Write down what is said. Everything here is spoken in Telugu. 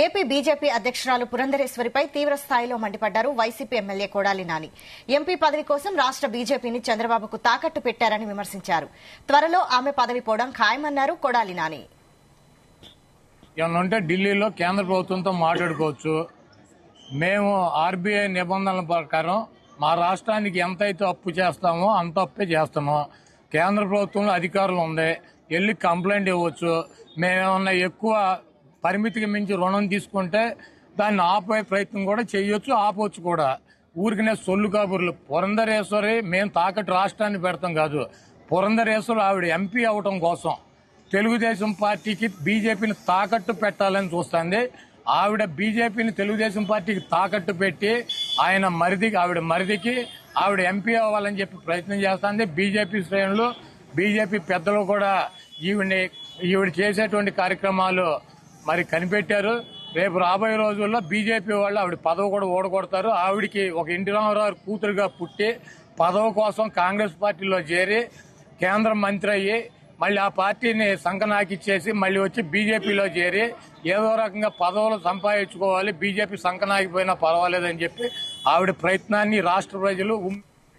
ఏపీ బీజేపీ అధ్యక్షురాలు పురంధరేశ్వరిపై తీవ్ర స్థాయిలో మండిపడ్డారు YCP MLA Kodali Nani. MP పదవి కోసం రాష్ట్ర బీజేపీని చంద్రబాబుకు తాకట్టు పెట్టారని విమర్శించారు. త్వరలో ఆమె పదవి పోవడం ఖాయమన్నారు కొడాలి నాని. ఏమన్నుంటే ఢిల్లీలో కేంద్ర ప్రభుత్వంతో మాట్లాడుకోవచ్చు. మేము ఆర్బీఐ నిబంధనల ప్రకారం మా రాష్ట్రానికి ఎంతైతే అప్పు చేస్తామో అంత అప్పే చేస్తున్నాం. కేంద్ర ప్రభుత్వంలో అధికారులు ఉంది, వెళ్ళి కంప్లైంట్ ఇవ్వచ్చు. మేమేమన్నా ఎక్కువ పరిమితికి మించి రుణం తీసుకుంటే దాన్ని ఆపే ప్రయత్నం కూడా చేయొచ్చు, ఆపవచ్చు కూడా. ఊరికినే సొల్లు కబుర్లు. పురంధరేశ్వరి మేము తాకట్టు రాష్ట్రాన్ని పెడతాం కాదు. పురంధరేశ్వరి ఆవిడ ఎంపీ అవటం కోసం తెలుగుదేశం పార్టీకి బీజేపీని తాకట్టు పెట్టాలని చూస్తుంది. ఆవిడ బీజేపీని తెలుగుదేశం పార్టీకి తాకట్టు పెట్టి ఆవిడ మరిదికి ఆవిడ ఎంపీ అవ్వాలని చెప్పి ప్రయత్నం చేస్తుంది. బీజేపీ శ్రేణులు, బీజేపీ పెద్దలు కూడా ఈవిడ చేసేటువంటి కార్యక్రమాలు మరి కనిపెట్టారు. రేపు రాబోయే రోజుల్లో బీజేపీ వాళ్ళు ఆవిడ పదవి కూడా ఓడగొడతారు. ఆవిడికి ఒక ఎన్టీ రామారావు కూతురుగా పుట్టి పదవి కోసం కాంగ్రెస్ పార్టీలో చేరి కేంద్ర మంత్రి అయ్యి మళ్ళీ ఆ పార్టీని సంకనాకిచ్చేసి మళ్ళీ వచ్చి బీజేపీలో చేరి ఏదో రకంగా పదవులు సంపాదించుకోవాలి, బీజేపీ సంకనాకిపోయినా పర్వాలేదని చెప్పి ఆవిడ ప్రయత్నాన్ని రాష్ట్ర ప్రజలు